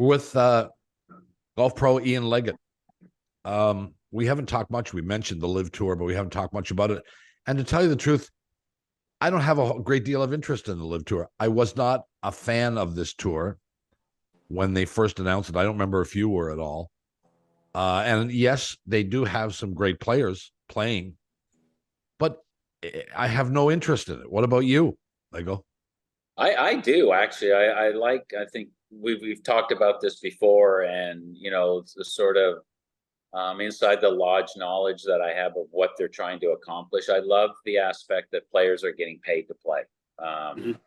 with golf pro Ian Leggett. We haven't talked much. We mentioned the Live Tour, but we haven't talked much about it. And to tell you the truth, I don't have a great deal of interest in the Live Tour. I was not a fan of this tour when they first announced it. I don't remember if you were at all. And yes, they do have some great players playing, but I have no interest in it. What about you, Lego? I do actually. I think we've talked about this before, and the sort of inside the lodge knowledge that I have of what they're trying to accomplish. I love the aspect that players are getting paid to play. Um,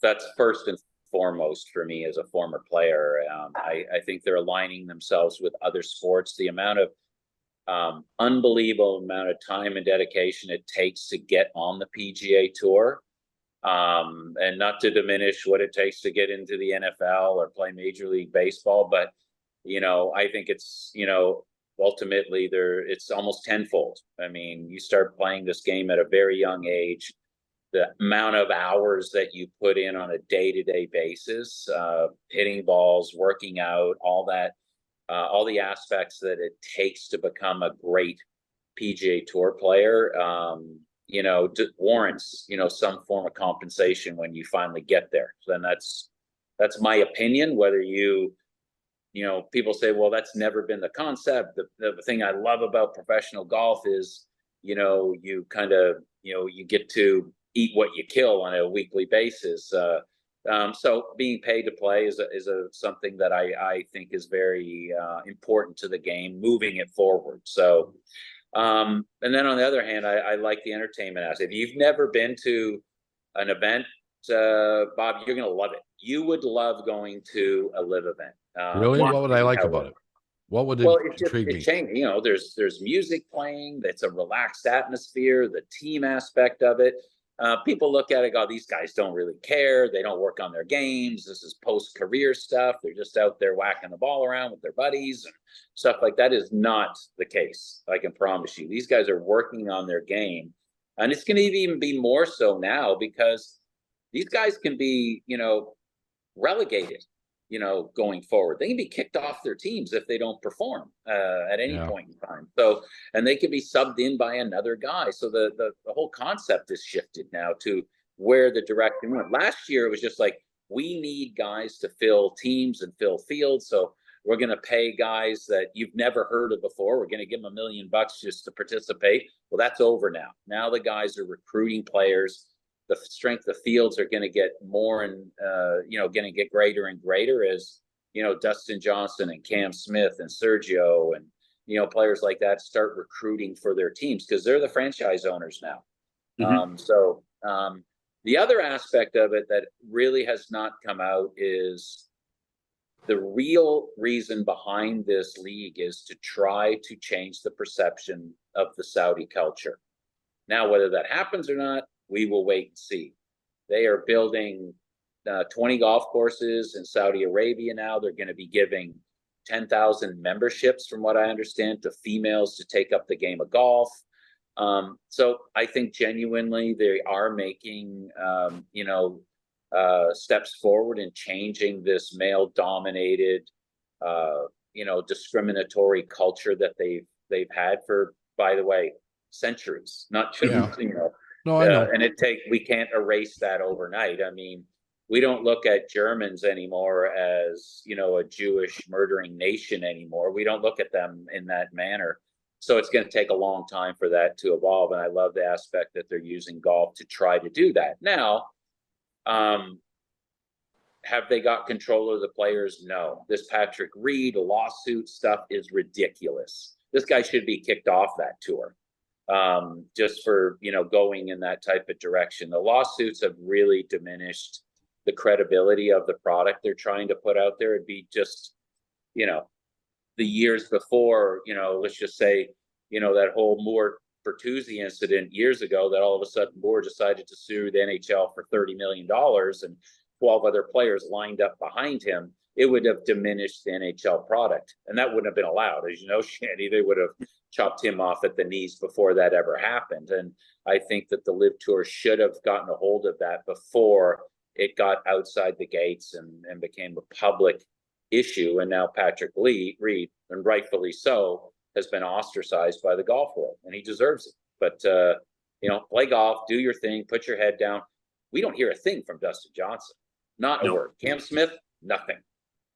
that's first and foremost for me as a former player. I think they're aligning themselves with other sports. The amount of unbelievable amount of time and dedication it takes to get on the PGA Tour, and not to diminish what it takes to get into the NFL or play Major League Baseball, but I think it's ultimately it's almost tenfold. I mean, you start playing this game at a very young age. The amount of hours that you put in on a day-to-day basis, hitting balls, working out, all that, all the aspects that it takes to become a great PGA Tour player, warrants, some form of compensation when you finally get there. So then that's my opinion. Whether people say, well, that's never been the concept. The thing I love about professional golf is, you kind of, you get to eat what you kill on a weekly basis. So being paid to play is something that I think is very important to the game, moving it forward. So, and then on the other hand, I like the entertainment aspect. If you've never been to an event, Bob, you're going to love it. You would love going to a live event. Really? What would I like about it? What would Well, intrigue it me? changed. There's music playing. It's a relaxed atmosphere. The team aspect of it. People look at it, go, these guys don't really care. They don't work on their games. This is post-career stuff. They're just out there whacking the ball around with their buddies and stuff like that. Is not the case. I can promise you. These guys are working on their game, and it's going to even be more so now because these guys can be, relegated, going forward. They can be kicked off their teams if they don't perform at any Yeah. point in time. So, and they can be subbed in by another guy. So the whole concept is shifted now to where the direction went. Last year, it was just like, we need guys to fill teams and fill fields. So we're going to pay guys that you've never heard of before. We're going to give them $1 million just to participate. Well, that's over now. Now the guys are recruiting players. The strength of fields are going to get more and going to get greater and greater as Dustin Johnson and Cam Smith and Sergio and players like that start recruiting for their teams because they're the franchise owners now. The other aspect of it that really has not come out is the real reason behind this league is to try to change the perception of the Saudi culture. Now, whether that happens or not, we will wait and see. They are building 20 golf courses in Saudi Arabia now. They're going to be giving 10,000 memberships, from what I understand, to females to take up the game of golf. So I think genuinely they are making, steps forward in changing this male-dominated, discriminatory culture that they've had for, by the way, centuries. Not just No, I know. and we can't erase that overnight. I mean, we don't look at Germans anymore as, a Jewish murdering nation anymore. We don't look at them in that manner. So it's going to take a long time for that to evolve. And I love the aspect that they're using golf to try to do that. Now, have they got control of the players? No. This Patrick Reed lawsuit stuff is ridiculous. This guy should be kicked off that tour. Just for, going in that type of direction. The lawsuits have really diminished the credibility of the product they're trying to put out there. It'd be just, the years before, let's just say, that whole Moore Bertuzzi incident years ago, that all of a sudden Moore decided to sue the NHL for $30 million and 12 other players lined up behind him. It would have diminished the NHL product. And that wouldn't have been allowed. As you know, Shandy, they would have chopped him off at the knees before that ever happened. And I think that the Live Tour should have gotten a hold of that before it got outside the gates and became a public issue. And now Patrick Reed, and rightfully so, has been ostracized by the golf world, and he deserves it. But play golf, do your thing, put your head down. We don't hear a thing from Dustin Johnson. Not a word. Cam Smith, nothing.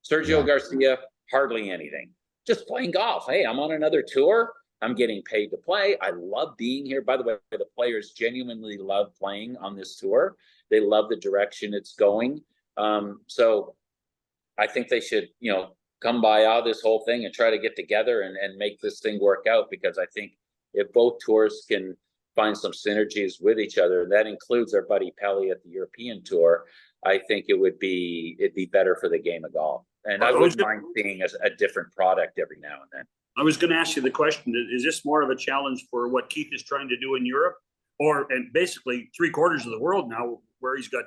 Sergio Garcia, hardly anything. Just playing golf. Hey, I'm on another tour. I'm getting paid to play. I love being here. By the way, the players genuinely love playing on this tour. They love the direction it's going. So I think they should, come by out this whole thing and try to get together and make this thing work out, because I think if both tours can find some synergies with each other, and that includes our buddy Pelly at the European Tour, I think it'd be better for the game of golf. And I wouldn't mind seeing a different product every now and then. I was going to ask you the question: is this more of a challenge for what Keith is trying to do in Europe, and basically 3/4 of the world now, where he's got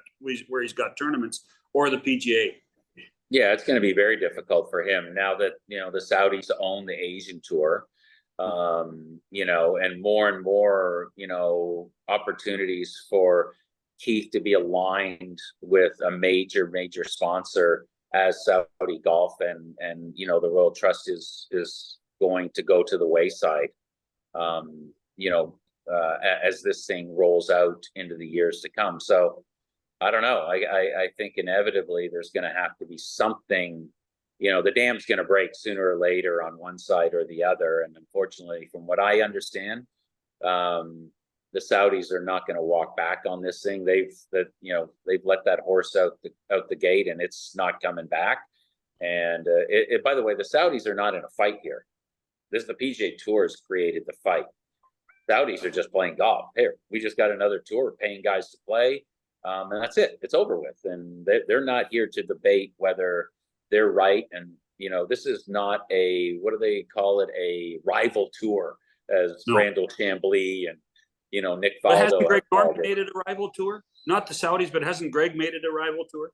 tournaments, or the PGA? Yeah, it's going to be very difficult for him now that the Saudis own the Asian Tour, and more opportunities for Keith to be aligned with a major sponsor as Saudi Golf, and the Royal Trust is going to go to the wayside, as this thing rolls out into the years to come. So I don't know. I think inevitably there's going to have to be something, the dam's going to break sooner or later on one side or the other. And unfortunately, from what I understand, the Saudis are not going to walk back on this thing. They've let that horse out the gate, and it's not coming back. And by the way, the Saudis are not in a fight here. The PGA Tour has created the fight. Saudis are just playing golf. Here, we just got another tour paying guys to play. And that's it. It's over with. And they're not here to debate whether they're right. And, this is not what do they call it? A rival tour, as Randall Chambly and, Nick Faldo. But hasn't Greg Norman made it a rival tour? Not the Saudis, but hasn't Greg made it a rival tour?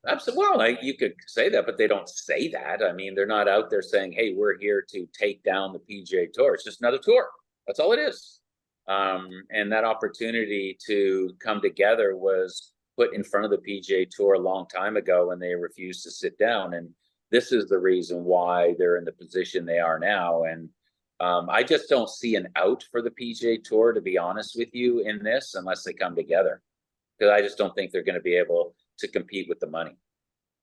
Absolutely. Well, you could say that, but they don't say that. I mean, they're not out there saying, hey, we're here to take down the PGA Tour. It's just another tour. That's all it is. And that opportunity to come together was put in front of the PGA Tour a long time ago, and they refused to sit down. And this is the reason why they're in the position they are now. And I just don't see an out for the PGA Tour, to be honest with you, in this, unless they come together, because I just don't think they're going to be able to compete with the money.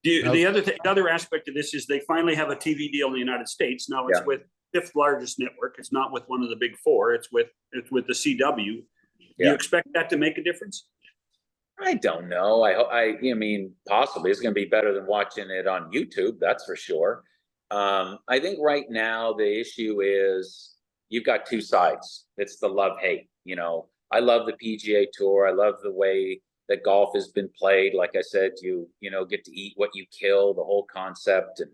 The other aspect of this is they finally have a TV deal in the United States. Now it's with fifth largest network. It's not with one of the big four. It's with the CW. Do you expect that to make a difference? I don't know. I mean, possibly it's going to be better than watching it on YouTube. That's for sure. I think right now the issue is you've got two sides. It's the love-hate. I love the PGA Tour. I love the way that golf has been played. Like I said, you get to eat what you kill, the whole concept. And,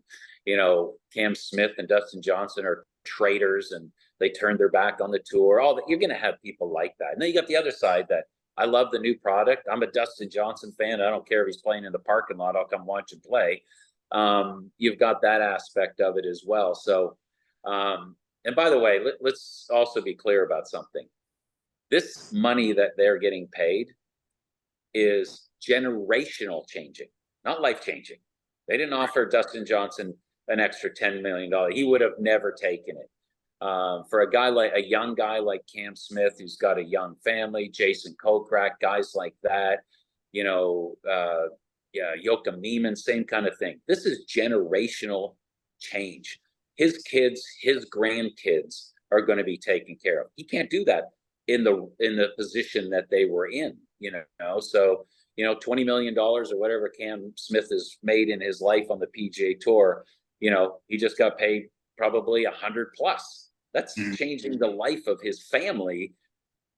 Cam Smith and Dustin Johnson are traitors, and they turned their back on the tour. All that, you're going to have people like that. And then you got the other side that I love the new product. I'm a Dustin Johnson fan. I don't care if he's playing in the parking lot. I'll come watch him play. You've got that aspect of it as well. So, and by the way, let's also be clear about something. This money that they're getting paid is generational changing, not life changing. They didn't offer Dustin Johnson an extra $10 million. He would have never taken it. For a young guy like Cam Smith, who's got a young family, Jason Kokrak, guys like that, Joakim Neiman, same kind of thing. This is generational change. His kids, his grandkids are going to be taken care of. He can't do that in the position that they were in, So, $20 million or whatever Cam Smith has made in his life on the PGA Tour, he just got paid probably 100 plus. That's changing the life of his family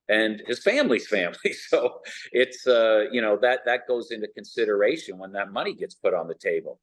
and his family's family. So it's, that goes into consideration when that money gets put on the table.